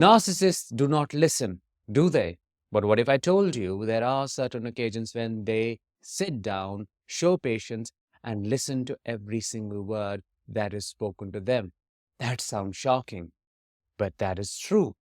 Narcissists do not listen, do they? But what if I told you there are certain occasions when they sit down, show patience, and listen to every single word that is spoken to them? That sounds shocking, but that is true.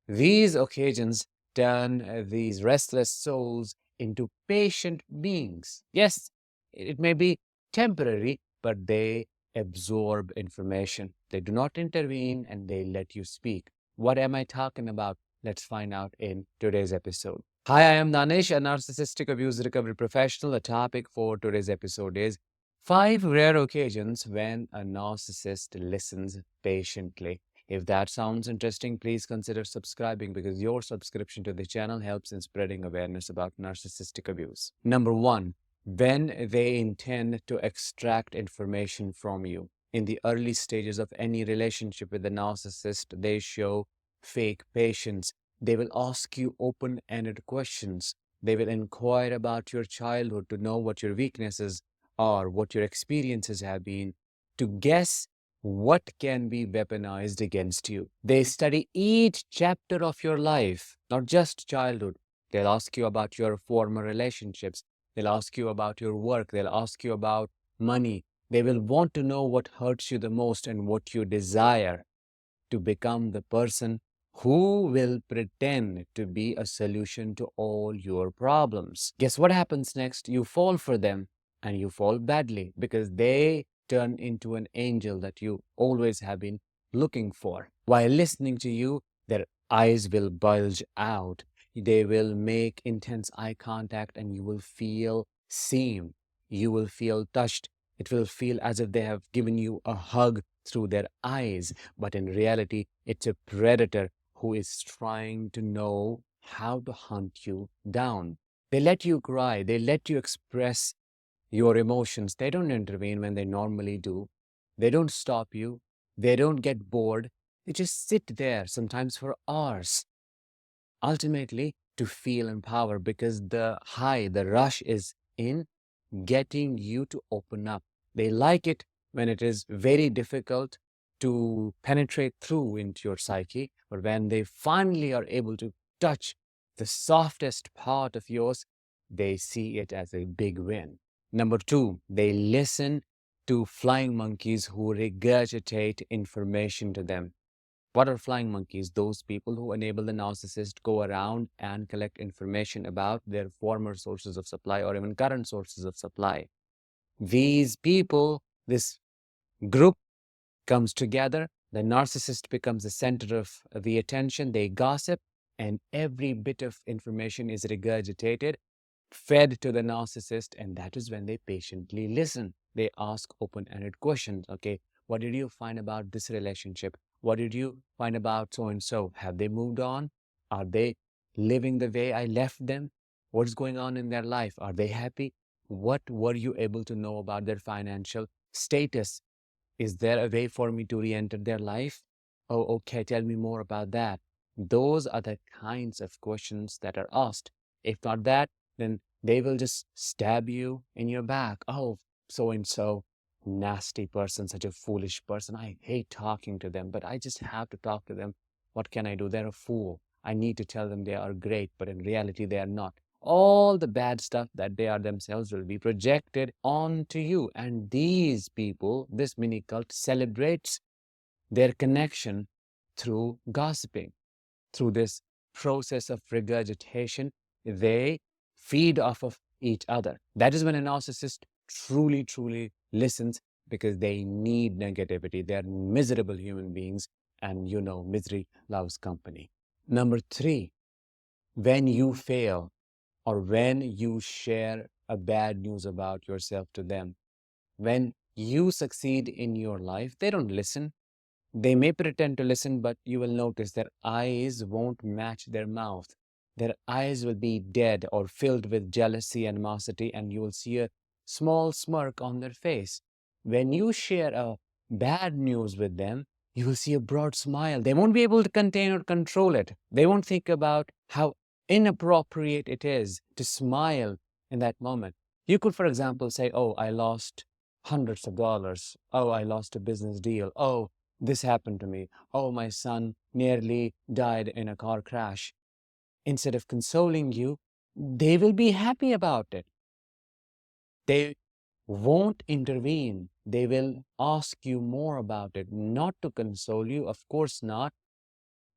These occasions turn these restless souls into patient beings. Yes, it may be temporary, but they absorb information. They do not intervene and they let you speak. What am I talking about? Let's find out in today's episode. Hi, I am Danish, a narcissistic abuse recovery professional. The topic for today's episode is 5 rare occasions when a narcissist listens patiently. If that sounds interesting, please consider subscribing because your subscription to the channel helps in spreading awareness about narcissistic abuse. Number one, when they intend to extract information from you. In the early stages of any relationship with a narcissist, they show fake patience. They will ask you open-ended questions. They will inquire about your childhood to know what your weaknesses are, what your experiences have been, to guess what can be weaponized against you. They study each chapter of your life, not just childhood. They'll ask you about your former relationships. They'll ask you about your work. They'll ask you about money. They will want to know what hurts you the most and what you desire to become the person who will pretend to be a solution to all your problems. Guess what happens next? You fall for them and you fall badly because they turn into an angel that you always have been looking for. While listening to you, their eyes will bulge out. They will make intense eye contact and you will feel seen. You will feel touched. It will feel as if they have given you a hug through their eyes, but in reality, it's a predator who is trying to know how to hunt you down. They let you cry, they let you express your emotions. They don't intervene when they normally do. They don't stop you. They don't get bored. They just sit there, sometimes for hours, ultimately to feel empowered because the high, the rush is in getting you to open up. They like it when it is very difficult to penetrate through into your psyche, but when they finally are able to touch the softest part of yours, they see it as a big win. Number two, they listen to flying monkeys who regurgitate information to them. What are flying monkeys? Those people who enable the narcissist go around and collect information about their former sources of supply or even current sources of supply. These people, this group comes together, the narcissist becomes the center of the attention, they gossip, and every bit of information is regurgitated, fed to the narcissist, and that is when they patiently listen. They ask open-ended questions. Okay, what did you find about this relationship? What did you find about so-and-so? Have they moved on? Are they living the way I left them? What's going on in their life? Are they happy? What were you able to know about their financial status? Is there a way for me to re-enter their life? Oh, okay, tell me more about that. Those are the kinds of questions that are asked. If not that, then they will just stab you in your back. Oh, so-and-so, nasty person, such a foolish person. I hate talking to them, but I just have to talk to them. What can I do? They're a fool. I need to tell them they are great, but in reality, they are not. All the bad stuff that they are themselves will be projected onto you. And these people, this mini cult, celebrates their connection through gossiping, through this process of regurgitation. They feed off of each other. That is when a narcissist truly, truly listens because they need negativity. They're miserable human beings, and you know, misery loves company. Number three, when you fail, or when you share a bad news about yourself to them. When you succeed in your life, they don't listen. They may pretend to listen, but you will notice their eyes won't match their mouth. Their eyes will be dead or filled with jealousy, animosity, and you will see a small smirk on their face. When you share a bad news with them, you will see a broad smile. They won't be able to contain or control it. They won't think about how inappropriate it is to smile in that moment. You could, for example, say, oh, I lost hundreds of dollars. Oh, I lost a business deal. Oh, this happened to me. Oh, my son nearly died in a car crash. Instead of consoling you, they will be happy about it. They won't intervene. They will ask you more about it, not to console you, of course not,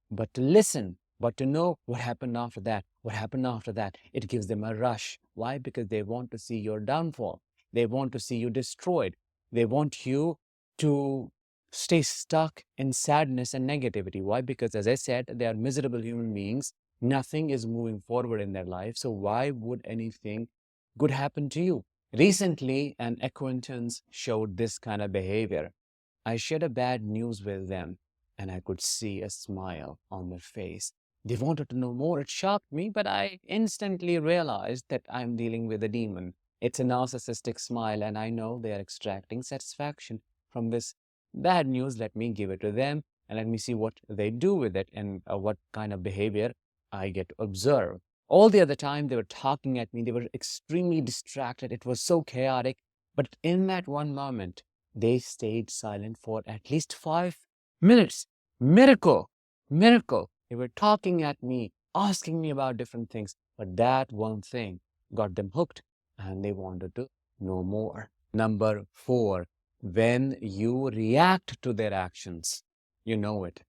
but to listen, but to know what happened after that, what happened after that. It gives them a rush. Why? Because they want to see your downfall. They want to see you destroyed. They want you to stay stuck in sadness and negativity. Why? Because, as I said, they are miserable human beings. Nothing is moving forward in their life. So why would anything good happen to you? Recently, an acquaintance showed this kind of behavior. I shared a bad news with them, and I could see a smile on their face. They wanted to know more. It shocked me, but I instantly realized that I'm dealing with a demon. It's a narcissistic smile, and I know they are extracting satisfaction from this bad news. Let me give it to them, and let me see what they do with it and what kind of behavior I get to observe. All the other time, they were talking at me. They were extremely distracted. It was so chaotic. But in that one moment, they stayed silent for at least 5 minutes. Miracle, miracle. They were talking at me, asking me about different things. But that one thing got them hooked and they wanted to know more. Number 4, when you react to their actions, you know it.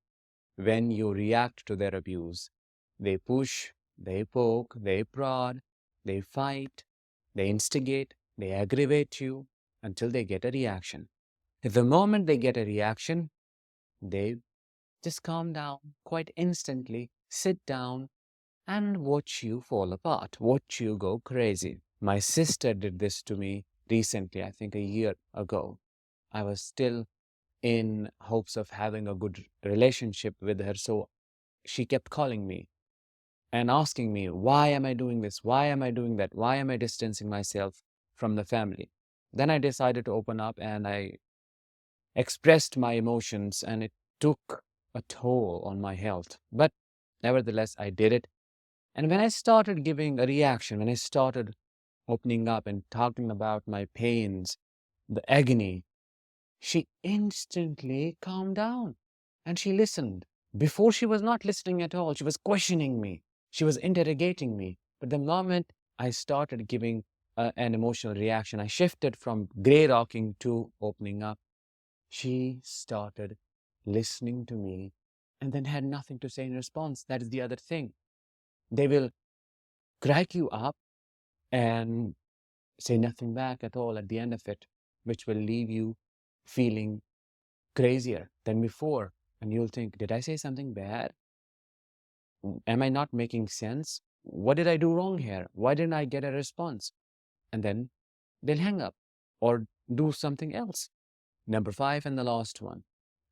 When you react to their abuse, they push, they poke, they prod, they fight, they instigate, they aggravate you until they get a reaction. The moment they get a reaction, they just calm down quite instantly, sit down, and watch you fall apart, watch you go crazy. My sister did this to me recently, I think a year ago. I was still in hopes of having a good relationship with her, so she kept calling me and asking me, why am I doing this? Why am I doing that? Why am I distancing myself from the family? Then I decided to open up and I expressed my emotions, and it took a toll on my health. But nevertheless, I did it. And when I started giving a reaction, when I started opening up and talking about my pains, the agony, she instantly calmed down and she listened. Before, she was not listening at all. She was questioning me. She was interrogating me. But the moment I started giving an emotional reaction, I shifted from grey rocking to opening up. She started listening to me and then had nothing to say in response. That is the other thing. They will crack you up and say nothing back at all at the end of it, which will leave you feeling crazier than before. And you'll think, did I say something bad? Am I not making sense? What did I do wrong here? Why didn't I get a response? And then they'll hang up or do something else. Number 5 and the last one.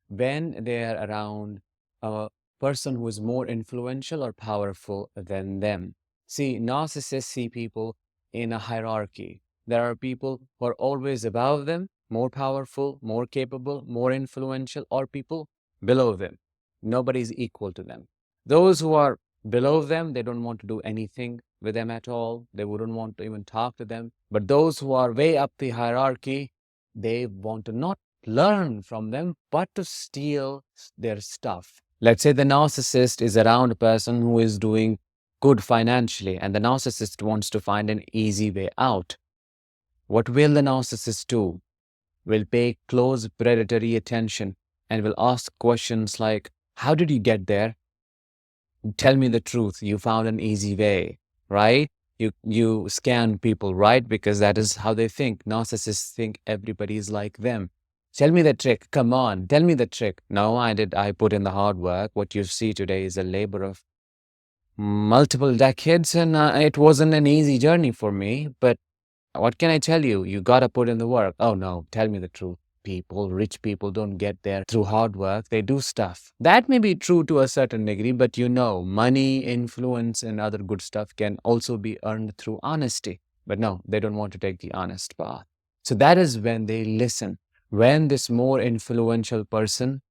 When they're around a person who is more influential or powerful than them. See, narcissists see people in a hierarchy. There are people who are always above them, more powerful, more capable, more influential, or people below them. Nobody is equal to them. Those who are below them, they don't want to do anything with them at all. They wouldn't want to even talk to them. But those who are way up the hierarchy, they want to not learn from them, but to steal their stuff. Let's say the narcissist is around a person who is doing good financially, and the narcissist wants to find an easy way out. What will the narcissist do? Will pay close predatory attention and will ask questions like, how did you get there? Tell me the truth. You found an easy way, right? You scan people, right? Because that is how they think. Narcissists think everybody is like them. Tell me the trick. Come on, tell me the trick. No, I put in the hard work. What you see today is a labor of multiple decades, and it wasn't an easy journey for me. But what can I tell you? You gotta put in the work. Oh no, tell me the truth. Rich people don't get there through hard work. They do stuff. That may be true to a certain degree, but money, influence, and other good stuff can also be earned through honesty. But no, they don't want to take the honest path. So that is when they listen. When this more influential person,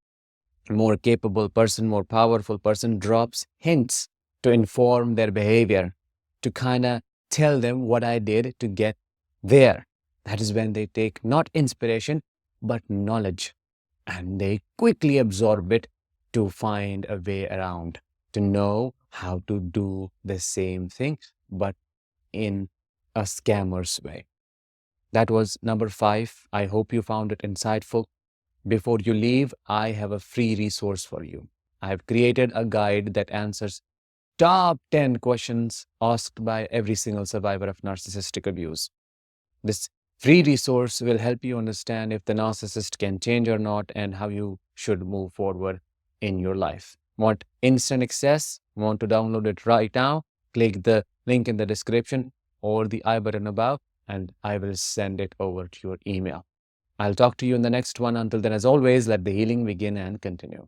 more capable person, more powerful person drops hints to inform their behavior, to kind of tell them what I did to get there. That is when they take not inspiration, but knowledge. and they quickly absorb it to find a way around, to know how to do the same thing, but in a scammer's way. That was number 5. I hope you found it insightful. Before you leave, I have a free resource for you. I have created a guide that answers top 10 questions asked by every single survivor of narcissistic abuse. This free resource will help you understand if the narcissist can change or not and how you should move forward in your life. Want instant access? Want to download it right now? Click the link in the description or the I button above, and I will send it over to your email. I'll talk to you in the next one. Until then, as always, let the healing begin and continue.